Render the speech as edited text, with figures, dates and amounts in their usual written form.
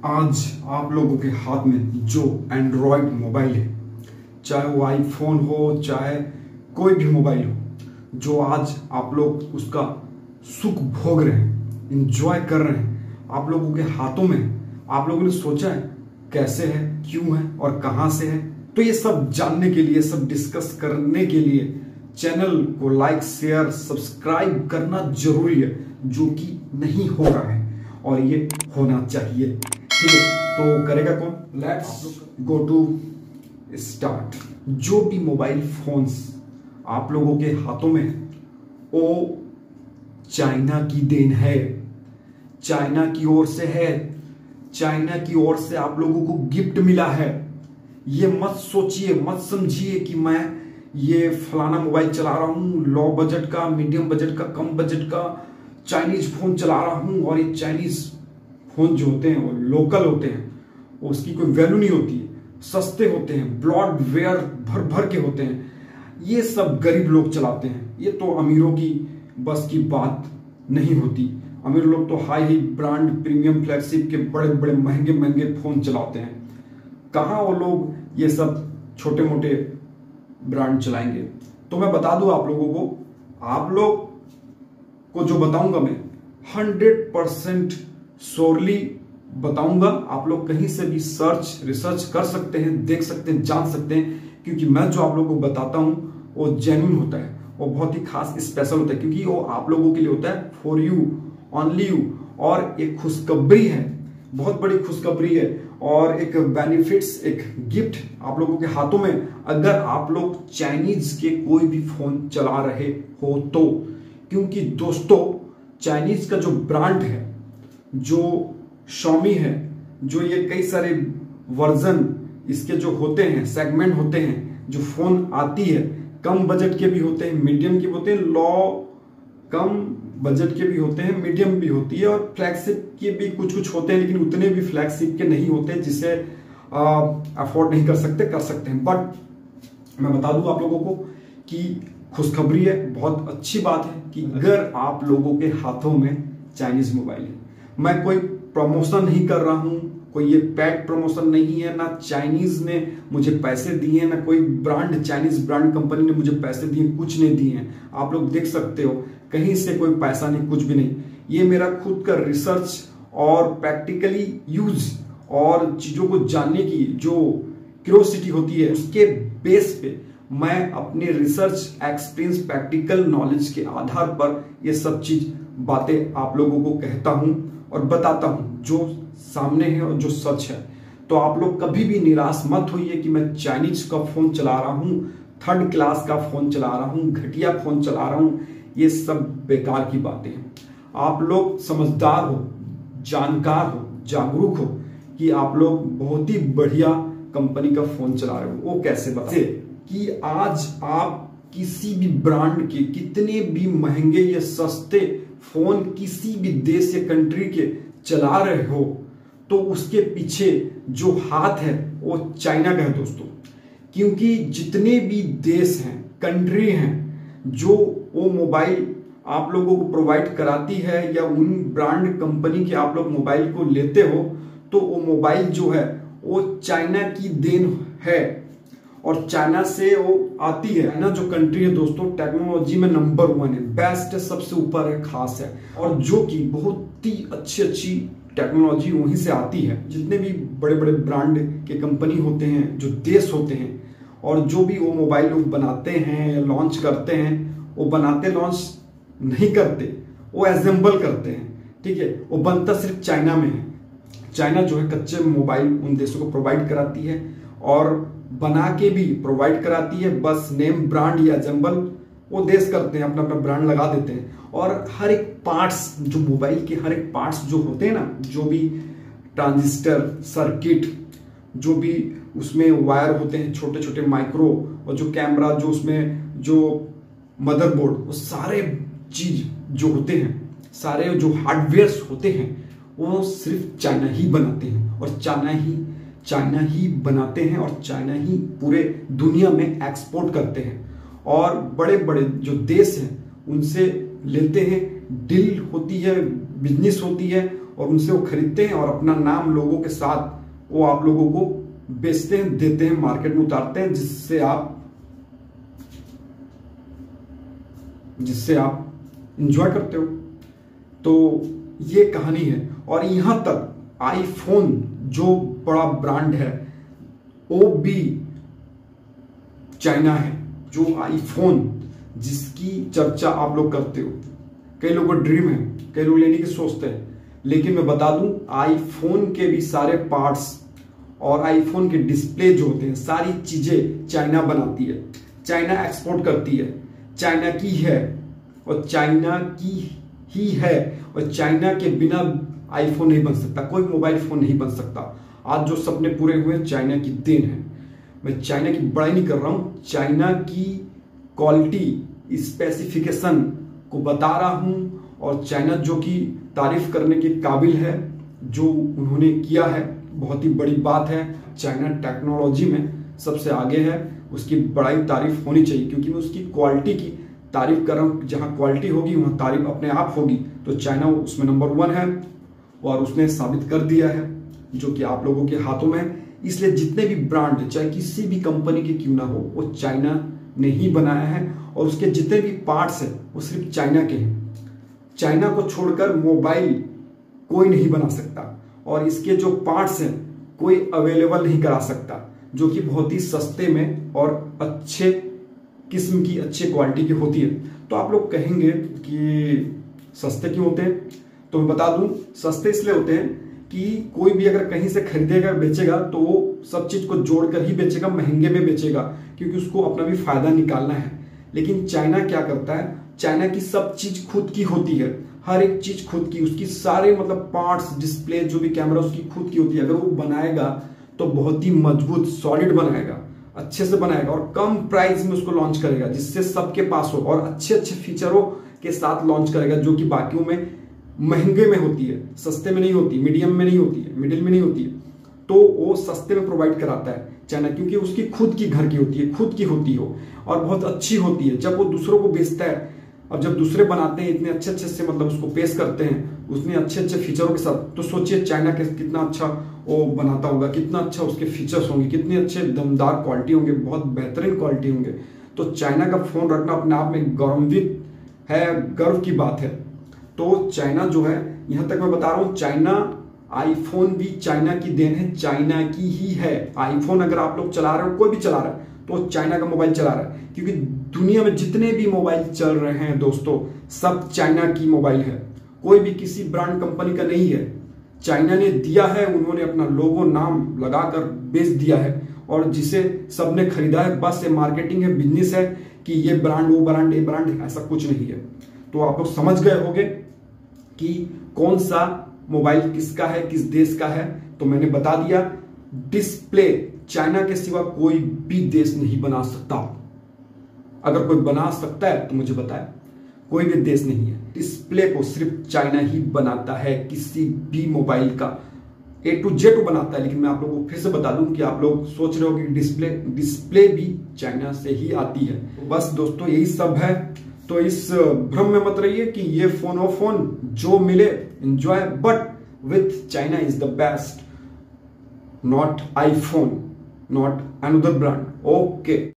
आज आप लोगों के हाथ में जो एंड्रॉयड मोबाइल है, चाहे वो आईफोन हो चाहे कोई भी मोबाइल हो, जो आज आप लोग उसका सुख भोग रहे हैं, इंजॉय कर रहे हैं, आप लोगों के हाथों में, आप लोगों ने सोचा है कैसे है, क्यों है और कहां से है। तो ये सब जानने के लिए, सब डिस्कस करने के लिए चैनल को लाइक, शेयर, सब्सक्राइब करना जरूरी है, जो कि नहीं हो रहा है और ये होना चाहिए। ठीक है, तो करेगा कौन? Let's go to start. जो भी मोबाइल फोन्स आप लोगों के हाथों में है वो चाइना की देन है, चाइना की ओर से है, चाइना की ओर से आप लोगों को गिफ्ट मिला है। ये मत सोचिए, मत समझिए कि मैं ये फलाना मोबाइल चला रहा हूं, लो बजट का, मीडियम बजट का, कम बजट का चाइनीज फोन चला रहा हूं और ये चाइनीज फोन जो होते हैं वो लोकल होते हैं, उसकी कोई वैल्यू नहीं होती है, सस्ते होते हैं, ब्लॉटवेयर भर भर के होते हैं, ये सब गरीब लोग चलाते हैं। ये तो अमीरों की बस की बात नहीं होती। अमीर लोग तो हाई ब्रांड, प्रीमियम, फ्लैगशिप के बड़े बड़े महंगे महंगे फोन चलाते हैं। कहाँ वो लोग ये सब छोटे मोटे ब्रांड चलाएंगे? तो मैं बता दूं आप लोगों को, आप लोग को जो बताऊंगा मैं 100% श्योरली बताऊंगा। आप लोग कहीं से भी रिसर्च कर सकते हैं, देख सकते हैं, जान सकते हैं, क्योंकि मैं जो आप लोगों को बताता हूं वो जेन्युइन होता है, वो बहुत ही खास स्पेशल होता है, क्योंकि वो आप लोगों के लिए होता है, फॉर यू, ओनली यू। और एक खुशखबरी है, बहुत बड़ी खुशखबरी है और एक बेनिफिट्स, एक गिफ्ट आप लोगों के हाथों में, अगर आप लोग चाइनीज के कोई भी फोन चला रहे हो तो। क्योंकि दोस्तों चाइनीज का जो ब्रांड है, जो Xiaomi है, जो ये कई सारे वर्जन इसके जो होते हैं, सेगमेंट होते हैं, जो फोन आती है, कम बजट के भी होते हैं, मीडियम के भी होते हैं, कम बजट के भी होते हैं, मीडियम भी होती है और फ्लैगशिप के भी कुछ होते हैं, लेकिन उतने भी फ्लैगशिप के नहीं होते जिसे अफोर्ड नहीं कर सकते हैं। बट मैं बता दूं आप लोगों को कि खुशखबरी है, बहुत अच्छी बात है कि अगर आप लोगों के हाथों में चाइनीज मोबाइल है। मैं कोई प्रमोशन नहीं कर रहा हूं, कोई ये पैड प्रमोशन नहीं है, ना चाइनीज ने मुझे पैसे दिए हैं, ना कोई ब्रांड, चाइनीज ब्रांड कंपनी ने मुझे पैसे दिए, कुछ नहीं दिए हैं। आप लोग देख सकते हो, कहीं से कोई पैसा नहीं, कुछ भी नहीं। ये मेरा खुद का रिसर्च और प्रैक्टिकली यूज और चीजों को जानने की जो क्यूरियोसिटी होती है, उसके बेस पे मैं अपने रिसर्च, एक्सपीरियंस, प्रैक्टिकल नॉलेज के आधार पर ये सब चीज बातें आप लोगों को कहता हूं और बताता हूं, जो सामने है और जो सच है। तो आप लोग कभी भी निराश मत होइए कि मैं चाइनीज का फोन चला रहा हूं, थर्ड क्लास का फोन चला रहा हूं, घटिया फोन चला रहा हूं। ये सब बेकार की बातें हैं। आप लोग समझदार हो, जानकार हो, जागरूक हो कि आप लोग बहुत ही बढ़िया कंपनी का फोन चला रहे हो। वो कैसे बताए कि आज आप किसी भी ब्रांड के, कितने भी महंगे या सस्ते फोन किसी भी देश या कंट्री के चला रहे हो, तो उसके पीछे जो हाथ है वो चाइना का है दोस्तों। क्योंकि जितने भी देश हैं, कंट्री हैं, जो वो मोबाइल आप लोगों को प्रोवाइड कराती है या उन ब्रांड कंपनी के आप लोग मोबाइल को लेते हो, तो वो मोबाइल जो है वो चाइना की देन है और चाइना से वो आती है। चाइना जो कंट्री है दोस्तों, टेक्नोलॉजी में नंबर 1 है, बेस्ट है, सबसे ऊपर है, खास है, और जो कि बहुत ही अच्छी टेक्नोलॉजी वहीं से आती है। जितने भी बड़े बड़े ब्रांड के कंपनी होते हैं, जो देश होते हैं, और जो भी वो मोबाइल लोग बनाते हैं, लॉन्च करते हैं, वो बनाते लॉन्च नहीं करते, वो असेंबल करते हैं। ठीक है, वो बनता सिर्फ चाइना में है। चाइना जो है कच्चे मोबाइल उन देशों को प्रोवाइड कराती है और बना के भी प्रोवाइड कराती है। बस नेम, ब्रांड या असेंबल वो देश करते हैं, अपना अपना ब्रांड लगा देते हैं। और हर एक पार्ट्स, जो मोबाइल के हर एक पार्ट्स जो होते हैं ना, जो भी ट्रांजिस्टर, सर्किट, जो भी उसमें वायर होते हैं, छोटे छोटे माइक्रो, और जो कैमरा, जो उसमें जो मदरबोर्ड, वो सारे चीज जो होते हैं, सारे जो हार्डवेयर होते हैं, वो सिर्फ चाइना ही बनाते हैं और चाइना ही बनाते हैं और चाइना ही पूरे दुनिया में एक्सपोर्ट करते हैं। और बड़े बड़े जो देश हैं उनसे लेते हैं, डील होती है, बिजनेस होती है, और उनसे वो खरीदते हैं और अपना नाम लोगों के साथ वो आप लोगों को बेचते हैं, देते हैं, मार्केट में उतारते हैं, जिससे आप इंजॉय करते हो। तो ये कहानी है। और यहां तक आईफोन जो बड़ा ब्रांड है वो भी चाइना है। जो आईफोन जिसकी चर्चा आप लोग करते हो, कई लोगों का ड्रीम है, कई लोग लेने की सोचते हैं, लेकिन मैं बता दूं आईफोन के भी सारे पार्ट्स और आईफोन के डिस्प्ले जो होते हैं, सारी चीजें चाइना बनाती है, चाइना एक्सपोर्ट करती है, चाइना की है और चाइना की ही है। और चाइना के बिना आईफोन नहीं बन सकता, कोई मोबाइल फोन नहीं बन सकता। आज जो सपने पूरे हुए चाइना की देन है। मैं चाइना की बड़ाई नहीं कर रहा हूं, चाइना की क्वालिटी स्पेसिफिकेशन को बता रहा हूं और चाइना जो कि तारीफ करने के काबिल है, जो उन्होंने किया है बहुत ही बड़ी बात है। चाइना टेक्नोलॉजी में सबसे आगे है, उसकी बड़ाई तारीफ होनी चाहिए, क्योंकि मैं उसकी क्वालिटी की तारीफ कर रहा हूं। जहां क्वालिटी होगी वहां तारीफ अपने आप होगी। तो चाइना उसमें नंबर 1 है और उसने साबित कर दिया है, जो कि आप लोगों के हाथों में है। इसलिए जितने भी ब्रांड चाहे किसी भी कंपनी के क्यों ना हो, वो चाइना ने ही बनाया है और उसके जितने भी पार्ट्स हैं वो सिर्फ चाइना के हैं। चाइना को छोड़कर मोबाइल कोई नहीं बना सकता और इसके जो पार्ट्स हैं कोई अवेलेबल नहीं करा सकता, जो कि बहुत ही सस्ते में और अच्छे किस्म की, अच्छे क्वालिटी की होती है। तो आप लोग कहेंगे कि सस्ते क्यों होते हैं, तो मैं बता दूं सस्ते इसलिए होते हैं कि कोई भी अगर कहीं से खरीदेगा बेचेगा तो वो सब चीज को जोड़कर ही बेचेगा, महंगे में बेचेगा, क्योंकि उसको अपना भी फायदा निकालना है। लेकिन चाइना क्या करता है, चाइना की सब चीज खुद की होती है, हर एक चीज खुद की, उसकी सारे मतलब पार्ट्स, डिस्प्ले, जो भी कैमरा उसकी खुद की होती है। अगर वो बनाएगा तो बहुत ही मजबूत सॉलिड बनाएगा, अच्छे से बनाएगा और कम प्राइस में उसको लॉन्च करेगा, जिससे सबके पास हो, और अच्छे अच्छे फीचरों के साथ लॉन्च करेगा, जो कि बाकियों में महंगे में होती है, सस्ते में नहीं होती, मीडियम में नहीं होती है, मिडिल में नहीं होती है। तो वो सस्ते में प्रोवाइड कराता है चाइना, क्योंकि उसकी खुद की घर की होती है, खुद की होती हो और बहुत अच्छी होती है। जब वो दूसरों को बेचता है, अब जब दूसरे बनाते हैं इतने अच्छे अच्छे से, मतलब उसको पेश करते हैं उसने अच्छे अच्छे फीचरों के साथ, तो सोचिए चाइना के कितना अच्छा वो बनाता होगा, कितना अच्छा उसके फीचर्स होंगे, कितने अच्छे दमदार क्वालिटी होंगे, बहुत बेहतरीन क्वालिटी होंगे। तो चाइना का फोन रखना अपने आप में गौरवान्वित है, गर्व की बात है। तो चाइना जो है, यहां तक मैं बता रहा हूं, चाइना आईफोन भी चाइना की देन है, चाइना की ही है। आईफोन अगर आप लोग चला रहे हो, कोई भी चला रहा है, तो चाइना का मोबाइल चला रहा है, क्योंकि दुनिया में जितने भी मोबाइल चल रहे हैं दोस्तों, सब चाइना की मोबाइल है, कोई भी किसी ब्रांड कंपनी का नहीं है। चाइना ने दिया है, उन्होंने अपना लोगो नाम लगाकर बेच दिया है और जिसे सबने खरीदा है। बस ये मार्केटिंग है, बिजनेस है कि ये ब्रांड, वो ब्रांड, ये ब्रांड, ऐसा कुछ नहीं है। तो आप लोग समझ गए होंगे कि कौन सा मोबाइल किसका है, किस देश का है। तो मैंने बता दिया, डिस्प्ले चाइना के सिवा कोई भी देश नहीं बना सकता। अगर कोई बना सकता है तो मुझे बताए, कोई भी देश नहीं है। डिस्प्ले को सिर्फ चाइना ही बनाता है, किसी भी मोबाइल का A to Z बनाता है। लेकिन मैं आप लोगों को फिर से बता दूं कि आप लोग सोच रहे हो कि डिस्प्ले भी चाइना से ही आती है। तो बस दोस्तों यही सब है। तो इस भ्रम में मत रहिए कि ये फोन जो मिले enjoy, but with China is the best, not iPhone, not another brand. Okay.